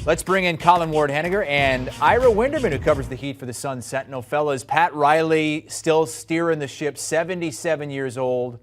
Let's bring in Colin Ward-Heninger and Ira Winderman, who covers the Heat for the Sun Sentinel. Fellas, Pat Riley still steering the ship, 77 years old.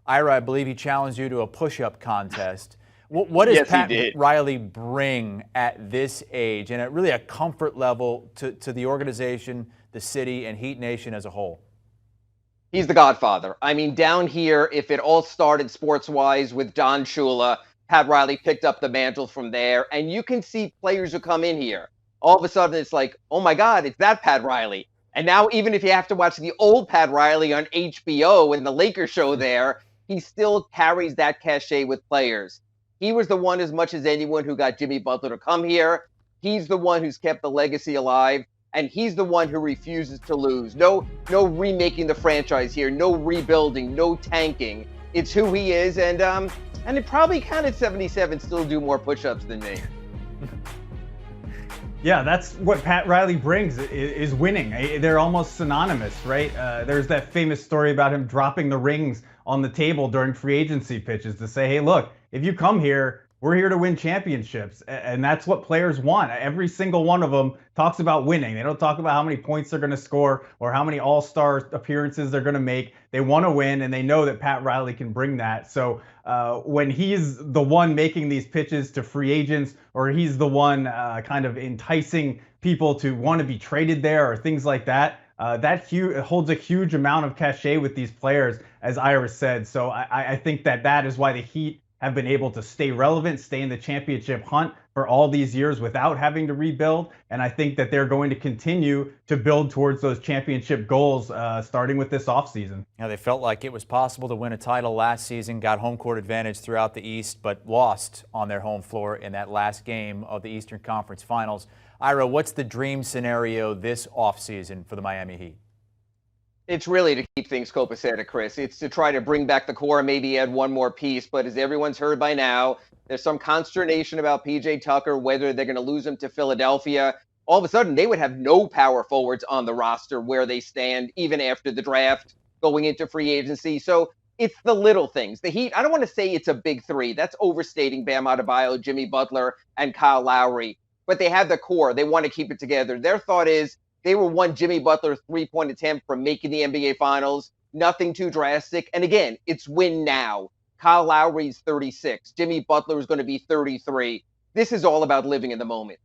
Ira, I believe he challenged you to a push-up contest. What does Pat Riley bring at this age and at really a comfort level to the organization, the city, and Heat Nation as a whole? He's the godfather. I mean, down here, if it all started sports-wise with Don Shula, Pat Riley picked up the mantle from there, and you can see players who come in here. All of a sudden, it's like, oh my God, it's that Pat Riley. And now, even if you have to watch the old Pat Riley on HBO and the Lakers show there, he still carries that cachet with players. He was the one, as much as anyone, who got Jimmy Butler to come here. He's the one who's kept the legacy alive, and he's the one who refuses to lose. No remaking the franchise here, no rebuilding, no tanking. It's who he is, and it probably can at 77 still do more push-ups than me. Yeah, that's what Pat Riley brings, is winning. They're almost synonymous, right? There's that famous story about him dropping the rings on the table during free agency pitches to say, hey, look, if you come here, we're here to win championships. And that's what players want. Every single one of them talks about winning. They don't talk about how many points they're going to score or how many all-star appearances they're going to make. They want to win, and they know that Pat Riley can bring that. So when he's the one making these pitches to free agents, or he's the one kind of enticing people to want to be traded there or things like that, it holds a huge amount of cachet with these players, as Iris said. So I think that is why the Heat have been able to stay relevant, stay in the championship hunt for all these years without having to rebuild. And I think that they're going to continue to build towards those championship goals, starting with this offseason. Yeah, they felt like it was possible to win a title last season, got home court advantage throughout the East, but lost on their home floor in that last game of the Eastern Conference Finals. Ira, what's the dream scenario this offseason for the Miami Heat? It's really to keep things copacetic, Chris. It's to try to bring back the core, maybe add one more piece. But as everyone's heard by now, there's some consternation about P.J. Tucker, whether they're going to lose him to Philadelphia. All of a sudden, they would have no power forwards on the roster where they stand, even after the draft, going into free agency. So it's the little things. The Heat, I don't want to say it's a big three. That's overstating Bam Adebayo, Jimmy Butler, and Kyle Lowry. But they have the core. They want to keep it together. Their thought is, they were one Jimmy Butler three-point attempt from making the NBA Finals. Nothing too drastic. And again, it's win now. Kyle Lowry's 36. Jimmy Butler is going to be 33. This is all about living in the moment.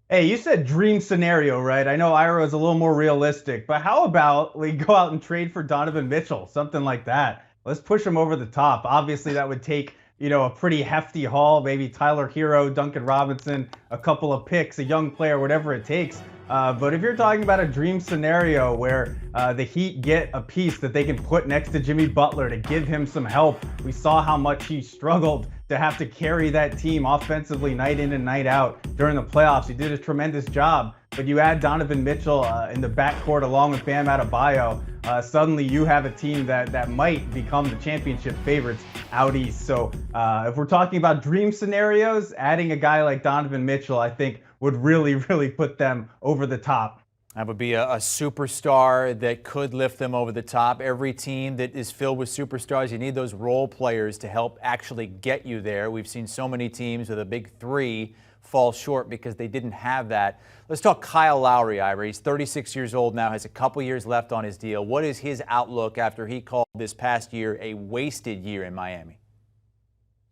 Hey, you said dream scenario, right? I know Ira is a little more realistic, but how about we go out and trade for Donovan Mitchell, something like that? Let's push him over the top. Obviously, that would take a pretty hefty haul, maybe Tyler Herro, Duncan Robinson, a couple of picks, a young player, whatever it takes. But if you're talking about a dream scenario where the Heat get a piece that they can put next to Jimmy Butler to give him some help, we saw how much he struggled to have to carry that team offensively night in and night out during the playoffs. He did a tremendous job. But you add Donovan Mitchell in the backcourt along with Bam Adebayo, suddenly you have a team that might become the championship favorites out east. So if we're talking about dream scenarios, adding a guy like Donovan Mitchell, I think, would really, really put them over the top. That would be a superstar that could lift them over the top. Every team that is filled with superstars, you need those role players to help actually get you there. We've seen so many teams with a big three fall short because they didn't have that. Let's talk Kyle Lowry, Ira. He's 36 years old now, has a couple years left on his deal. What is his outlook after he called this past year a wasted year in Miami?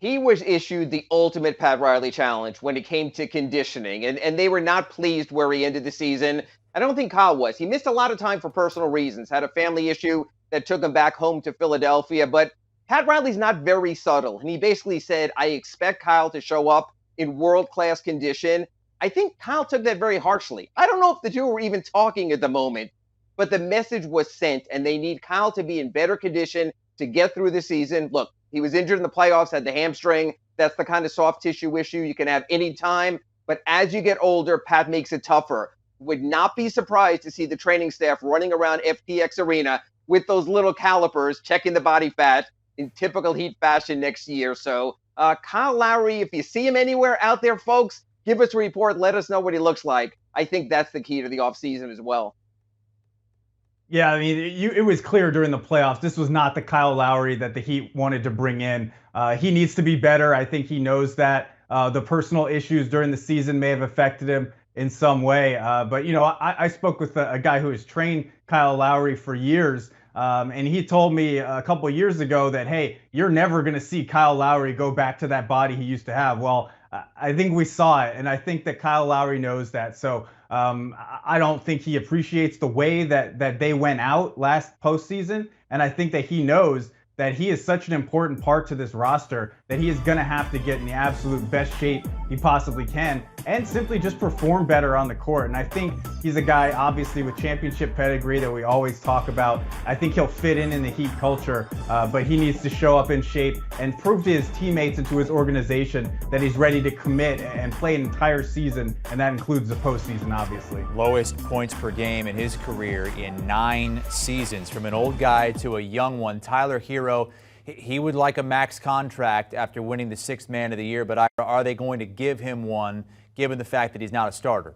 He was issued the ultimate Pat Riley challenge when it came to conditioning, and they were not pleased where he ended the season. I don't think Kyle was. He missed a lot of time for personal reasons, had a family issue that took him back home to Philadelphia, but Pat Riley's not very subtle, and he basically said, I expect Kyle to show up in world-class condition. I think Kyle took that very harshly. I don't know if the two were even talking at the moment, but the message was sent, and they need Kyle to be in better condition to get through the season. Look, he was injured in the playoffs, had the hamstring. That's the kind of soft tissue issue you can have anytime. But as you get older, Pat makes it tougher. Would not be surprised to see the training staff running around FTX Arena with those little calipers, checking the body fat in typical Heat fashion next year. So Kyle Lowry, if you see him anywhere out there, folks, give us a report. Let us know what he looks like. I think that's the key to the offseason as well. Yeah, I mean, it was clear during the playoffs, this was not the Kyle Lowry that the Heat wanted to bring in. He needs to be better. I think he knows that. the personal issues during the season may have affected him in some way. But, I spoke with a guy who has trained Kyle Lowry for years. And he told me a couple of years ago that, hey, you're never going to see Kyle Lowry go back to that body he used to have. Well, I think we saw it, and I think that Kyle Lowry knows that. So I don't think he appreciates the way that they went out last postseason, and I think that he knows that he is such an important part to this roster that he is going to have to get in the absolute best shape he possibly can and simply just perform better on the court. And I think he's a guy, obviously, with championship pedigree that we always talk about. I think he'll fit in the Heat culture, but he needs to show up in shape and prove to his teammates and to his organization that he's ready to commit and play an entire season, and that includes the postseason, obviously. Lowest points per game in his career in 9 seasons. From an old guy to a young one, Tyler Herro, he would like a max contract after winning the 6th Man of the Year, but are they going to give him one given the fact that he's not a starter?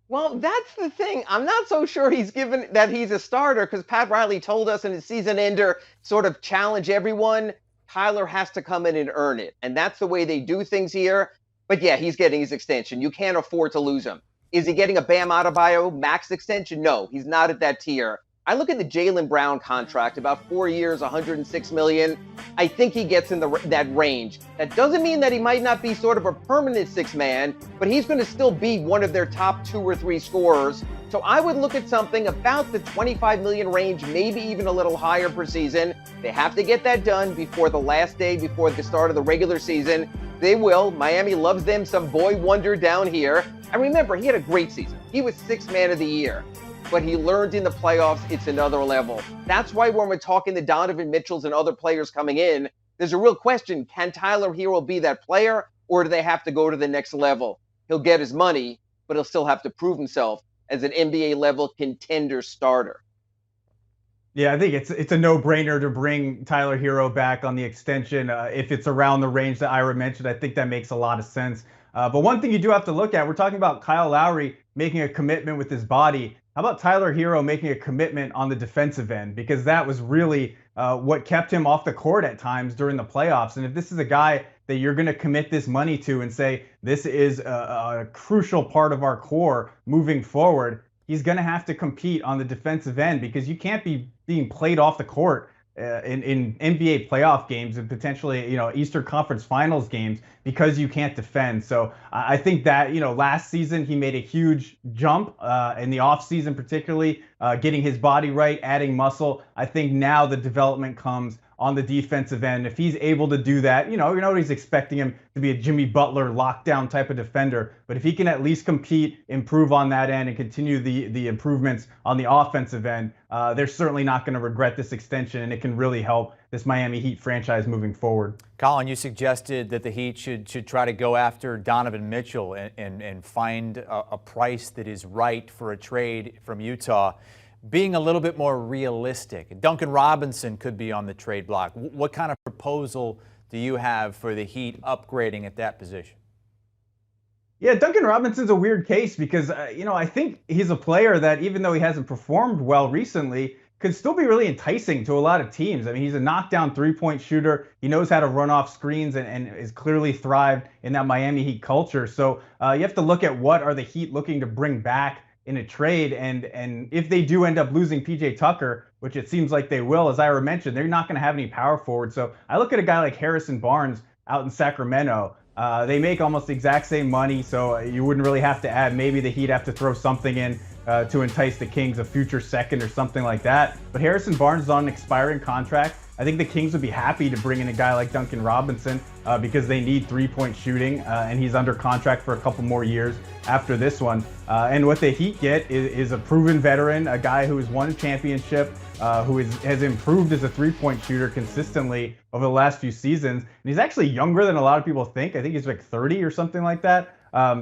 Well, that's the thing. I'm not so sure he's given that he's a starter, because Pat Riley told us in his season ender sort of challenge everyone. Tyler has to come in and earn it. And that's the way they do things here. But yeah, he's getting his extension. You can't afford to lose him. Is he getting a Bam Adebayo max extension? No, he's not at that tier. I look at the Jaylen Brown contract, about 4 years, $106 million. I think he gets in that range. That doesn't mean that he might not be sort of a permanent 6th man, but he's going to still be one of their top 2 or 3 scorers. So I would look at something about the $25 million range, maybe even a little higher per season. They have to get that done before the last day, before the start of the regular season. They will. Miami loves them some boy wonder down here. And remember, he had a great season. He was 6th Man of the Year. But he learned in the playoffs it's another level. That's why when we're talking to Donovan Mitchells and other players coming in, there's a real question. Can Tyler Herro be that player, or do they have to go to the next level? He'll get his money, but he'll still have to prove himself as an NBA-level contender starter. Yeah, I think it's a no-brainer to bring Tyler Herro back on the extension. If it's around the range that Ira mentioned, I think that makes a lot of sense. But one thing you do have to look at, we're talking about Kyle Lowry making a commitment with his body. How about Tyler Herro making a commitment on the defensive end? Because that was really what kept him off the court at times during the playoffs. And if this is a guy that you're going to commit this money to and say, this is a crucial part of our core moving forward, he's going to have to compete on the defensive end, because you can't be being played off the court in NBA playoff games and potentially, Eastern Conference Finals games because you can't defend. So I think that, last season he made a huge jump in the offseason, particularly getting his body right, adding muscle. I think now the development comes on the defensive end. If he's able to do that, nobody's expecting him to be a Jimmy Butler lockdown type of defender, but if he can at least compete, improve on that end, and continue the improvements on the offensive end, they're certainly not going to regret this extension, and it can really help this Miami Heat franchise moving forward. Colin, you suggested that the Heat should try to go after Donovan Mitchell and find a price that is right for a trade from Utah. Being a little bit more realistic, Duncan Robinson could be on the trade block. What kind of proposal do you have for the Heat upgrading at that position? Yeah, Duncan Robinson's a weird case because, I think he's a player that, even though he hasn't performed well recently, could still be really enticing to a lot of teams. I mean, he's a knockdown three-point shooter. He knows how to run off screens and is clearly thrived in that Miami Heat culture. So you have to look at what are the Heat looking to bring back in a trade, and if they do end up losing PJ Tucker, which it seems like they will, as Ira mentioned, they're not going to have any power forward. So I look at a guy like Harrison Barnes out in Sacramento. They make almost the exact same money, so you wouldn't really have to add. Maybe the Heat have to throw something in to entice the Kings, a future second or something like that. But Harrison Barnes is on an expiring contract. I think the Kings would be happy to bring in a guy like Duncan Robinson because they need three-point shooting, and he's under contract for a couple more years after this one. And what the Heat get is a proven veteran, a guy who has won a championship, who has improved as a three-point shooter consistently over the last few seasons. And he's actually younger than a lot of people think. I think he's like 30 or something like that.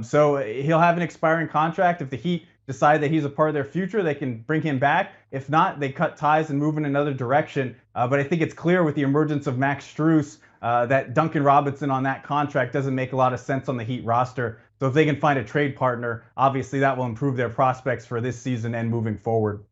So he'll have an expiring contract. If the Heat decide that he's a part of their future, they can bring him back. If not, they cut ties and move in another direction. But I think it's clear with the emergence of Max Strus that Duncan Robinson on that contract doesn't make a lot of sense on the Heat roster. So if they can find a trade partner, obviously that will improve their prospects for this season and moving forward.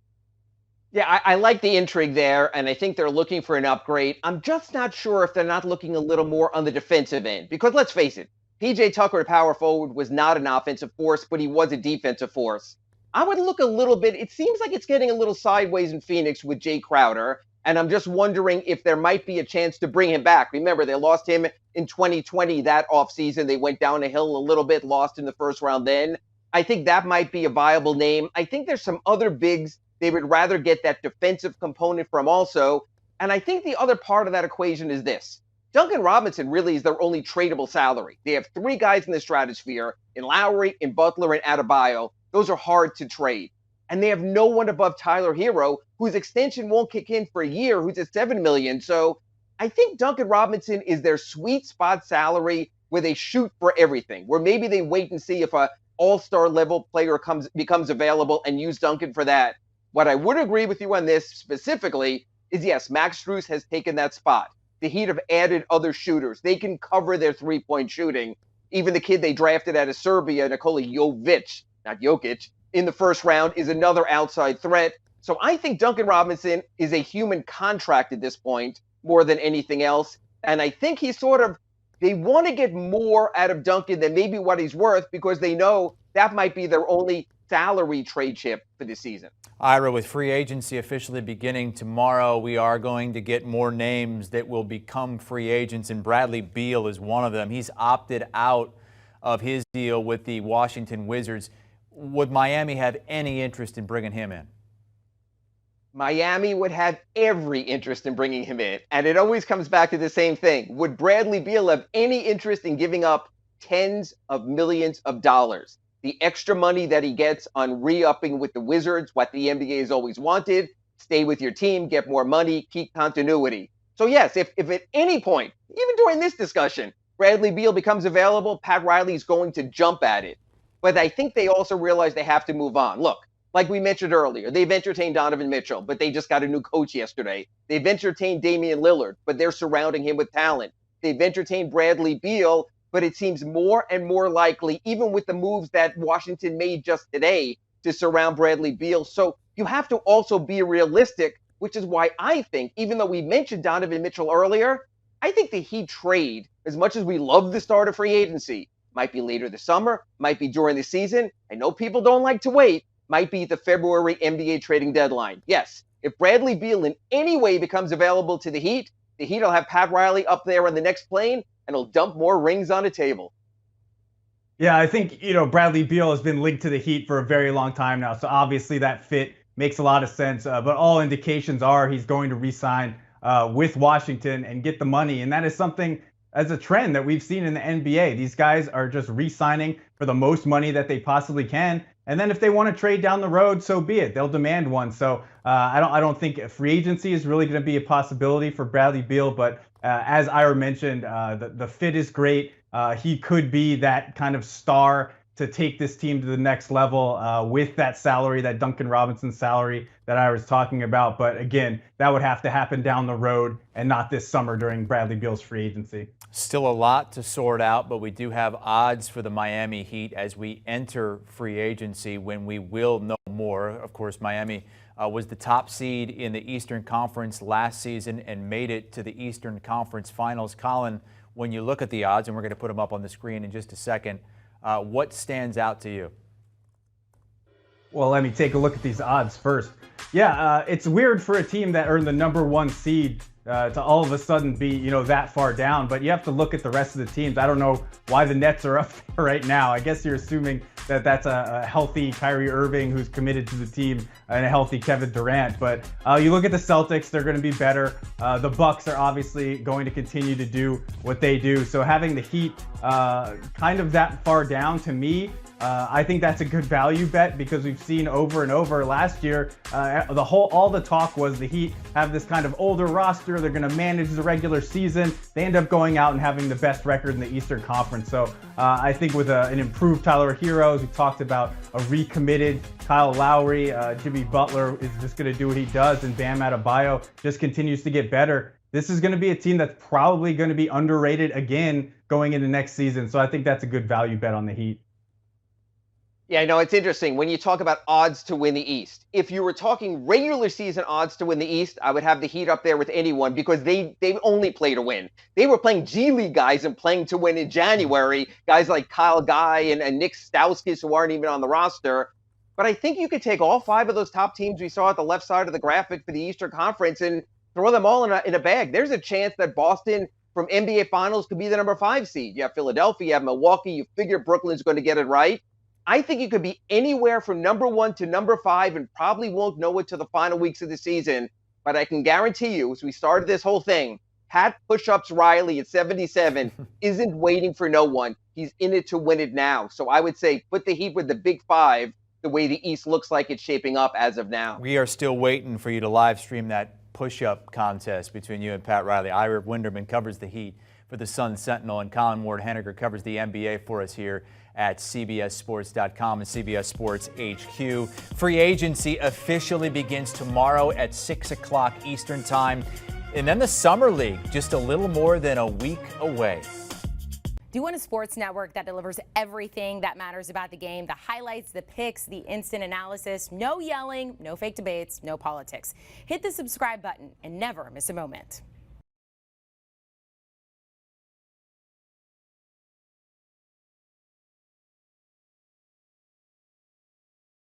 Yeah, I like the intrigue there, and I think they're looking for an upgrade. I'm just not sure if they're not looking a little more on the defensive end, because let's face it, PJ Tucker at power forward was not an offensive force, but he was a defensive force. I would look a little bit, it seems like it's getting a little sideways in Phoenix with Jay Crowder, and I'm just wondering if there might be a chance to bring him back. Remember, they lost him in 2020 that offseason. They went down a hill a little bit, lost in the first round then. I think that might be a viable name. I think there's some other bigs they would rather get that defensive component from also. And I think the other part of that equation is this. Duncan Robinson really is their only tradable salary. They have three guys in the stratosphere, in Lowry, in Butler, and Adebayo. Those are hard to trade. And they have no one above Tyler Herro, whose extension won't kick in for a year, who's at $7 million. So I think Duncan Robinson is their sweet spot salary where they shoot for everything, where maybe they wait and see if a all-star level player becomes available and use Duncan for that. What I would agree with you on this specifically is, yes, Max Strus has taken that spot. The Heat have added other shooters. They can cover their three-point shooting. Even the kid they drafted out of Serbia, Nikola Jovic, not Jokic, in the first round is another outside threat. So I think Duncan Robinson is a human contract at this point more than anything else. And I think they want to get more out of Duncan than maybe what he's worth because they know that might be their only salary trade chip for this season. Ira, with free agency officially beginning tomorrow, we are going to get more names that will become free agents, and Bradley Beal is one of them. He's opted out of his deal with the Washington Wizards. Would Miami have any interest in bringing him in? Miami would have every interest in bringing him in. And it always comes back to the same thing. Would Bradley Beal have any interest in giving up tens of millions of dollars? The extra money that he gets on re-upping with the Wizards, what the NBA has always wanted, stay with your team, get more money, keep continuity. So yes, if at any point, even during this discussion, Bradley Beal becomes available, Pat Riley's going to jump at it. But I think they also realize they have to move on. Look, like we mentioned earlier, they've entertained Donovan Mitchell, but they just got a new coach yesterday. They've entertained Damian Lillard, but they're surrounding him with talent. They've entertained Bradley Beal, but it seems more and more likely, even with the moves that Washington made just today, to surround Bradley Beal. So you have to also be realistic, which is why I think, even though we mentioned Donovan Mitchell earlier, I think the Heat trade, as much as we love the start of free agency, might be later this summer, might be during the season. I know people don't like to wait, might be the February NBA trading deadline. Yes, if Bradley Beal in any way becomes available to the Heat will have Pat Riley up there on the next plane, and he'll dump more rings on the table. Yeah, I think, Bradley Beal has been linked to the Heat for a very long time now. So obviously that fit makes a lot of sense. But all indications are he's going to re-sign with Washington and get the money. And that is something as a trend that we've seen in the NBA. These guys are just re-signing for the most money that they possibly can. And then if they want to trade down the road, so be it. They'll demand one. So I don't think free agency is really going to be a possibility for Bradley Beal. But as Ira mentioned, the fit is great. He could be that kind of star to take this team to the next level with that salary, that Duncan Robinson salary that I was talking about. But again, that would have to happen down the road and not this summer during Bradley Beal's free agency. Still a lot to sort out, but we do have odds for the Miami Heat as we enter free agency when we will know more. Of course, Miami was the top seed in the Eastern Conference last season and made it to the Eastern Conference Finals. Colin, when you look at the odds, and we're going to put them up on the screen in just a second, what stands out to you? Well, let me take a look at these odds first. Yeah, it's weird for a team that earned the #1 seed to all of a sudden be, that far down. But you have to look at the rest of the teams. I don't know why the Nets are up there right now. I guess you're assuming that that's a healthy Kyrie Irving who's committed to the team and a healthy Kevin Durant. But you look at the Celtics, they're going to be better. The Bucks are obviously going to continue to do what they do. So having the Heat kind of that far down, to me, I think that's a good value bet because we've seen over and over last year, all the talk was the Heat have this kind of older roster. They're going to manage the regular season. They end up going out and having the best record in the Eastern Conference. So I think with an improved Tyler Herro, as we talked about, a recommitted Kyle Lowry, Jimmy Butler is just going to do what he does, and Bam Adebayo just continues to get better. This is going to be a team that's probably going to be underrated again going into next season. So I think that's a good value bet on the Heat. Yeah, I know it's interesting when you talk about odds to win the East. If you were talking regular season odds to win the East, I would have the Heat up there with anyone because they only play to win. They were playing G League guys and playing to win in January, guys like Kyle Guy and Nick Stauskas who aren't even on the roster. But I think you could take all 5 of those top teams we saw at the left side of the graphic for the Eastern Conference and throw them all in a bag. There's a chance that Boston from NBA Finals could be the number 5 seed. You have Philadelphia, you have Milwaukee. You figure Brooklyn's going to get it right. I think you could be anywhere from number 1 to number 5 and probably won't know it till the final weeks of the season. But I can guarantee you, as we started this whole thing, Pat Push-Ups Riley at 77 isn't waiting for no one. He's in it to win it now. So I would say put the Heat with the big 5 the way the East looks like it's shaping up as of now. We are still waiting for you to live stream that push-up contest between you and Pat Riley. Ira Winderman covers the Heat for the Sun Sentinel, and Colin Ward-Heninger covers the NBA for us here at CBSSports.com and CBS Sports HQ. Free agency officially begins tomorrow at 6 o'clock Eastern Time. And then the Summer League, just a little more than a week away. Do you want a sports network that delivers everything that matters about the game? The highlights, the picks, the instant analysis, no yelling, no fake debates, no politics. Hit the subscribe button and never miss a moment.